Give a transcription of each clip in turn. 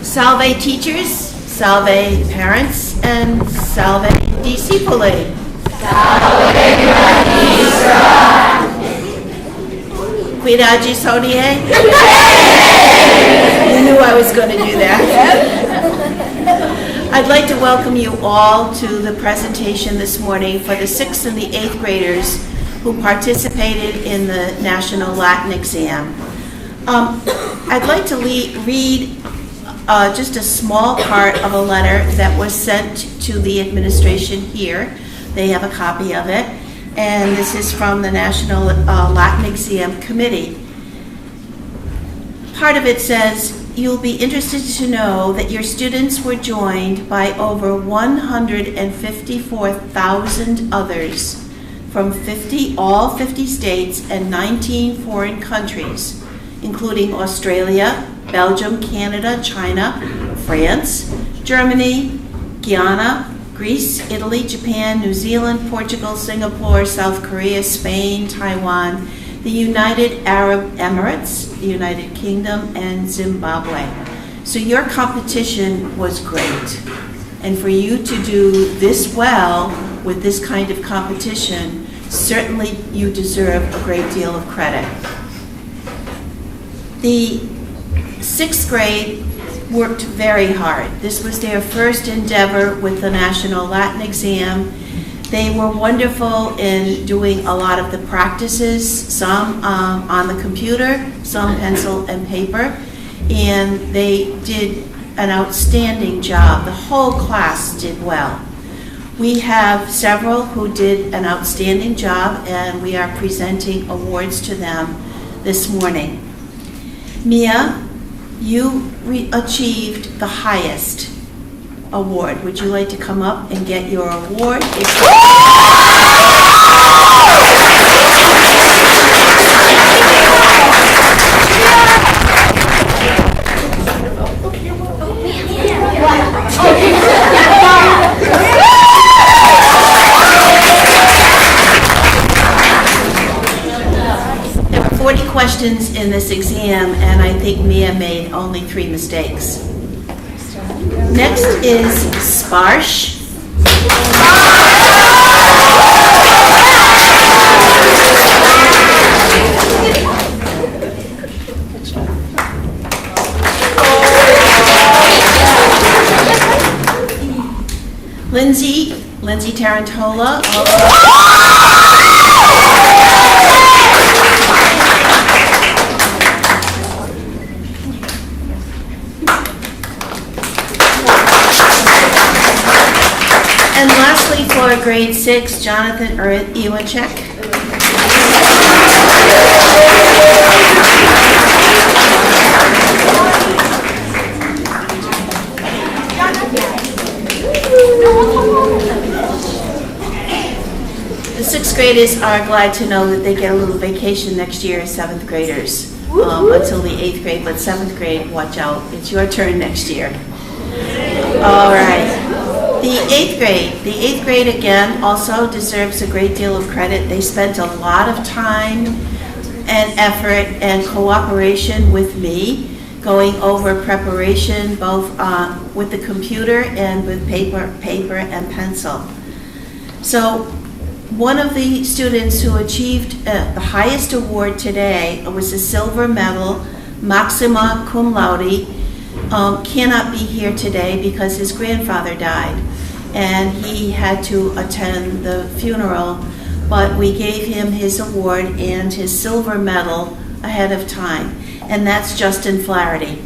Salve teachers, salve parents, and salve discipuli. Quidagis hodie? You knew I was going to do that. I'd like to welcome you all to the presentation this morning for the 6th and the 8th graders who participated in the National Latin exam. I'd like to read just a small part of a letter that was sent to the administration here. They have a copy of it, and this is from the National Latin Exam Committee. Part of it says, you'll be interested to know that your students were joined by over 154,000 others from all 50 states and 19 foreign countries, including Australia, Belgium, Canada, China, France, Germany, Guyana, Greece, Italy, Japan, New Zealand, Portugal, Singapore, South Korea, Spain, Taiwan, the United Arab Emirates, the United Kingdom, and Zimbabwe. So your competition was great. And for you to do this well with this kind of competition, certainly you deserve a great deal of credit. The 6th grade worked very hard. This was their first endeavor with the National Latin exam. They were wonderful in doing a lot of the practices, some on the computer, some pencil and paper, and they did an outstanding job. The whole class did well. We have several who did an outstanding job, and we are presenting awards to them this morning. Mia, you achieved the highest award. Would you like to come up and get your award? There were 40 questions in this exam, and I think Mia made only 3 mistakes. Next is Sparsh. Lindsay Tarantola. And lastly, for grade 6, Jonathan Iwachek. The 6th graders are glad to know that they get a little vacation next year as 7th graders until the 8th grade, but 7th grade, watch out. It's your turn next year. All right. The 8th grade again also deserves a great deal of credit. They spent a lot of time and effort and cooperation with me, going over preparation both with the computer and with paper and pencil. So one of the students who achieved the highest award today was a silver medal, maxima cum laude. Cannot be here today because his grandfather died and he had to attend the funeral, but we gave him his award and his silver medal ahead of time, and that's Justin Flaherty.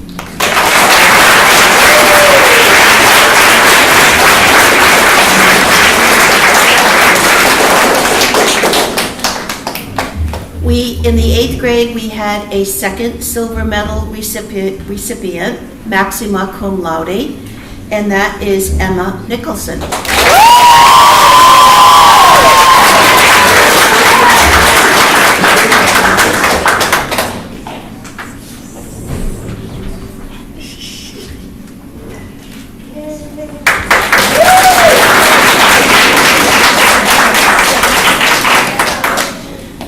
In the 8th grade, we had a second silver medal recipient, maxima cum laude, and that is Emma Nicholson.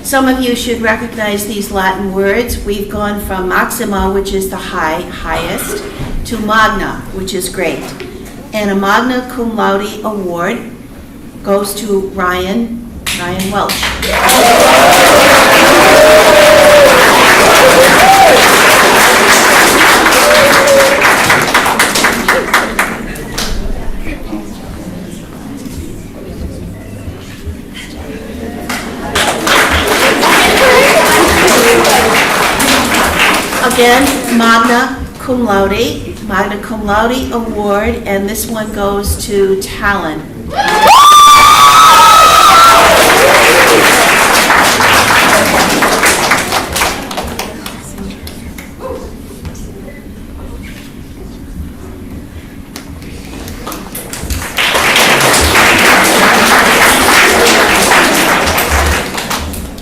Some of you should recognize these Latin words. We've gone from maxima, which is the highest, to Magna, which is great. And a Magna Cum Laude award goes to Ryan Welch. Again, Magna Cum Laude award, and this one goes to Talon.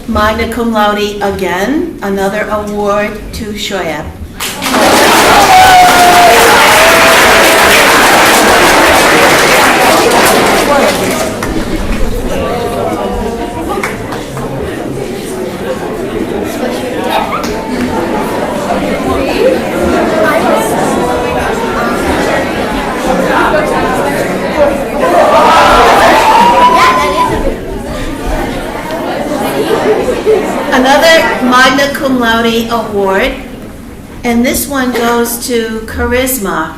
Magna Cum Laude again, another award to Shoyab. Another Magna Cum Laude award, and this one goes to Charisma.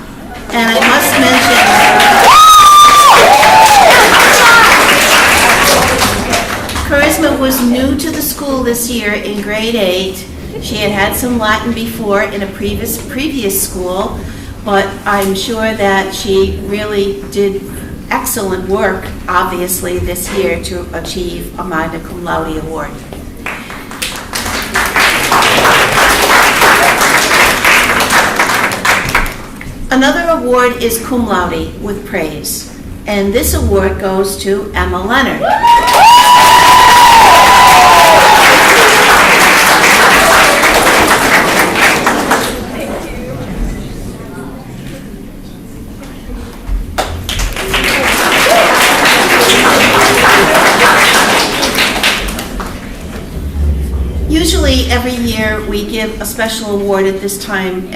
And I must mention, Charisma was new to the school this year in grade 8. She had some Latin before in a previous school, but I'm sure that she really did excellent work, obviously, this year to achieve a Magna Cum Laude award. Another award is Cum Laude with praise, and this award goes to Emma Leonard. Usually every year we give a special award at this time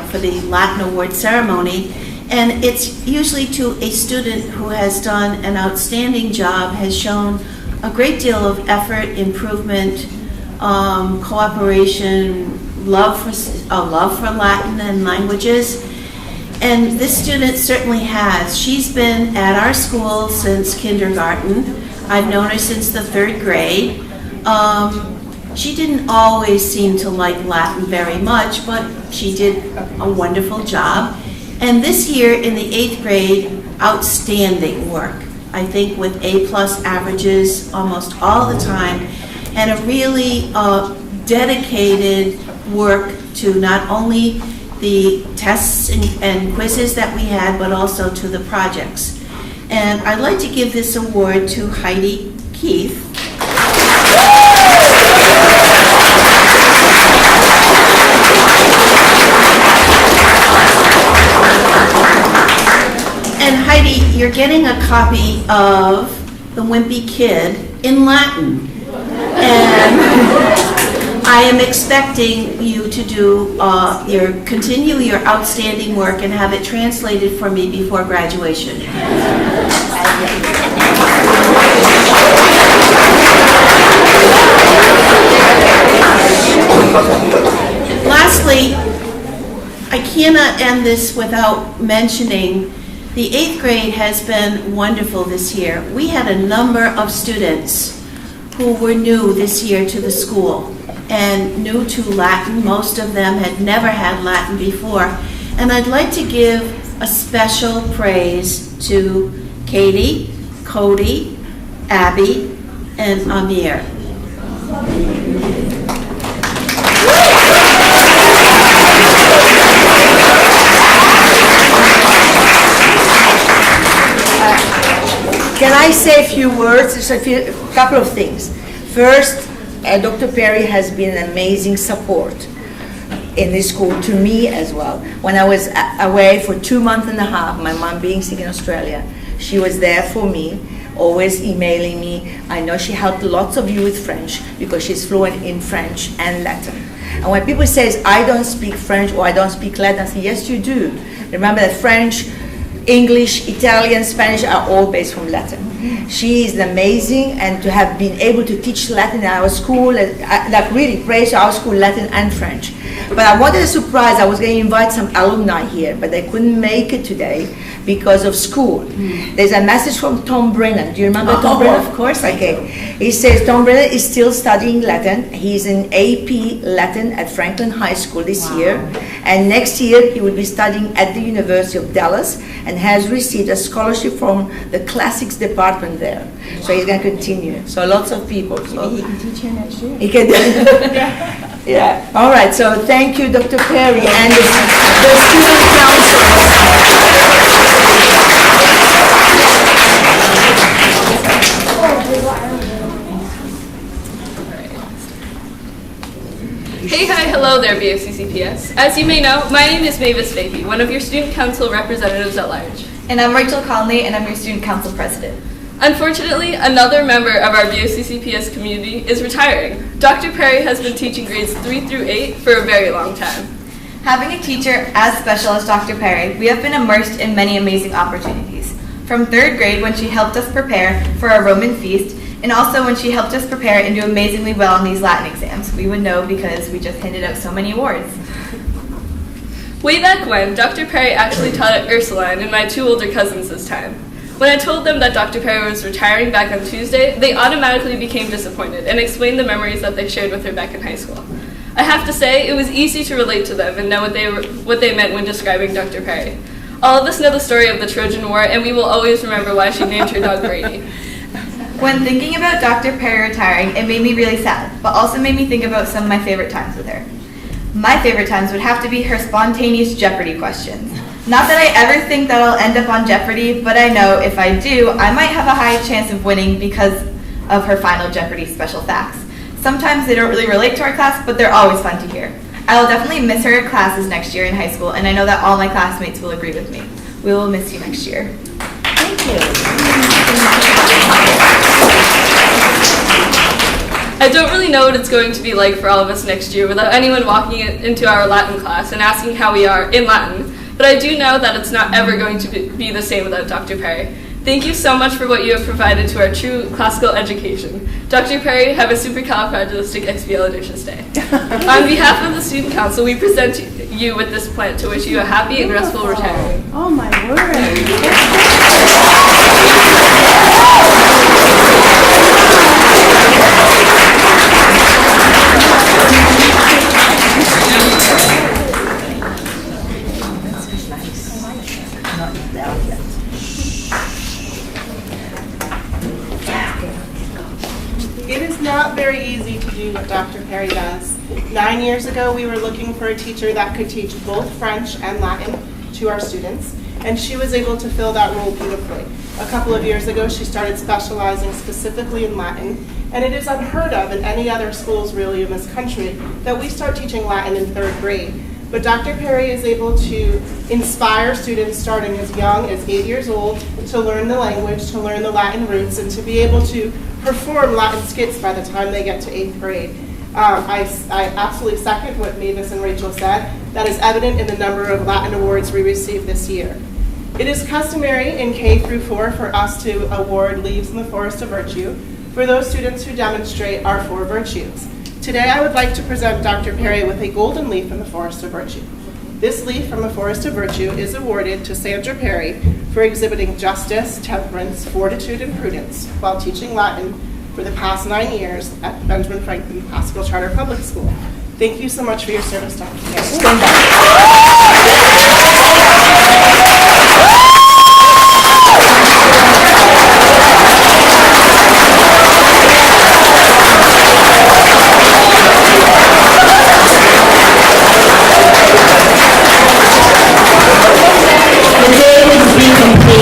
for the Latin award ceremony, and it's usually to a student who has done an outstanding job, has shown a great deal of effort, improvement, cooperation, love for Latin and languages. And this student certainly has. She's been at our school since kindergarten. I've known her since the 3rd grade. She didn't always seem to like Latin very much, but she did a wonderful job. And this year in the 8th grade, outstanding work. I think with A+ averages almost all the time, and a really dedicated work to not only the tests and quizzes that we had, but also to the projects. And I'd like to give this award to Heidi Keith. And Heidi, you're getting a copy of The Wimpy Kid in Latin. And I am expecting you to do continue your outstanding work and have it translated for me before graduation. Lastly, I cannot end this without mentioning the 8th grade has been wonderful this year. We had a number of students who were new this year to the school and new to Latin. Most of them had never had Latin before. And I'd like to give a special praise to Katie, Cody, Abby, and Amir. Can I say a few words? Just a couple of things. First, Dr. Perry has been an amazing support in this school to me as well. When I was away for 2.5 months, my mom being sick in Australia, she was there for me, always emailing me. I know she helped lots of you with French because she's fluent in French and Latin. And when people say, I don't speak French or I don't speak Latin, I say, yes, you do. Remember that French, English, Italian, Spanish are all based from Latin. She is amazing, and to have been able to teach Latin in our school, like really praise our school, Latin and French. But I wanted a surprise. I was going to invite some alumni here, but they couldn't make it today because of school. There's a message from Tom Brennan. Do you remember Tom Brennan? Of course I do. He says Tom Brennan is still studying Latin. He's in AP Latin at Franklin High School this year. And next year he will be studying at the University of Dallas and has received a scholarship from the classics department there. So he's going to continue. So lots of people. So Maybe he can teach here next year. he can. Yeah. All right. So thank you, Dr. Perry, and the student council. Hey, hi, hello there, BFCCPS. As you may know, my name is Mavis Fahey, one of your student council representatives at large. And I'm Rachel Conley, and I'm your student council president. Unfortunately, another member of our BFCCPS community is retiring. Dr. Perry has been teaching grades 3 through 8 for a very long time. Having a teacher as special as Dr. Perry, we have been immersed in many amazing opportunities. From 3rd grade, when she helped us prepare for our Roman feast, and also when she helped us prepare and do amazingly well on these Latin exams. We would know because we just handed out so many awards. Way back when, Dr. Perry actually taught at Ursuline and my 2 older cousins this time. When I told them that Dr. Perry was retiring back on Tuesday, they automatically became disappointed and explained the memories that they shared with her back in high school. I have to say, it was easy to relate to them and know what they meant when describing Dr. Perry. All of us know the story of the Trojan War, and we will always remember why she named her dog Brady. When thinking about Dr. Perry retiring, it made me really sad, but also made me think about some of my favorite times with her. My favorite times would have to be her spontaneous Jeopardy questions. Not that I ever think that I'll end up on Jeopardy, but I know if I do, I might have a high chance of winning because of her final Jeopardy special facts. Sometimes they don't really relate to our class, but they're always fun to hear. I will definitely miss her classes next year in high school, and I know that all my classmates will agree with me. We will miss you next year. Thank you. I don't really know what it's going to be like for all of us next year without anyone walking into our Latin class and asking how we are in Latin, but I do know that it's not ever going to be the same without Dr. Perry. Thank you so much for what you have provided to our true classical education. Dr. Perry, have a supercalifragilisticexpialidocious day. On behalf of the Student Council, we present you with this plant to wish you a happy and restful retiring. Oh my word. It is not very easy to do what Dr. Perry does. 9 years ago, we were looking for a teacher that could teach both French and Latin to our students, and she was able to fill that role beautifully. A couple of years ago, she started specializing specifically in Latin, and it is unheard of in any other schools really in this country that we start teaching Latin in 3rd grade. But Dr. Perry is able to inspire students starting as young as 8 years old to learn the language, to learn the Latin roots, and to be able to perform Latin skits by the time they get to 8th grade. I absolutely second what Mavis and Rachel said. That is evident in the number of Latin awards we received this year. It is customary in K through 4 for us to award Leaves in the Forest of Virtue for those students who demonstrate our 4 virtues. Today I would like to present Dr. Perry with a golden leaf in the Forest of Virtue. This leaf from the Forest of Virtue is awarded to Sandra Perry for exhibiting justice, temperance, fortitude, and prudence while teaching Latin for the past 9 years at Benjamin Franklin Classical Charter Public School. Thank you so much for your service, Dr. Perry. Stand up.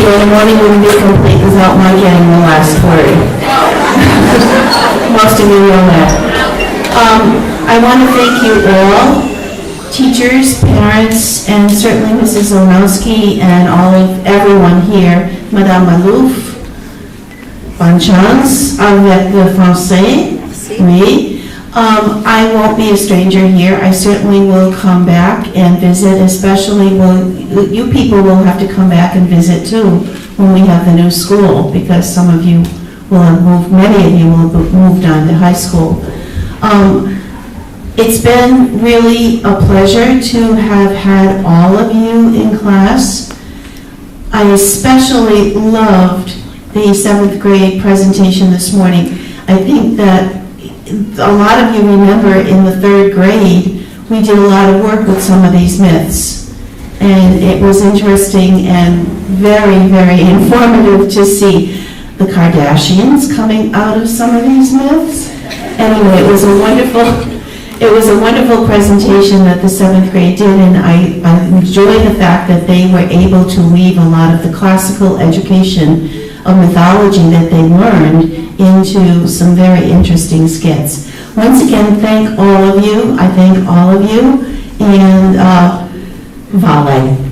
The morning wouldn't be complete without my getting the last word. Most of you know that. I want to thank you all, teachers, parents, and certainly Mrs. Zonowski and everyone here. Madame Malouf, bonne chance avec le français. Oui. I won't be a stranger here. I certainly will come back and visit, especially you people will have to come back and visit too when we have the new school, because some of you will have moved, many of you will have moved on to high school. It's been really a pleasure to have had all of you in class. I especially loved the 7th grade presentation this morning. I think that a lot of you remember in the 3rd grade, we did a lot of work with some of these myths. And it was interesting and very, very informative to see the Kardashians coming out of some of these myths. Anyway, it was a wonderful presentation that the 7th grade did, and I enjoy the fact that they were able to weave a lot of the classical education of mythology that they learned into some very interesting skits. Once again, thank all of you. I thank all of you, and Vale.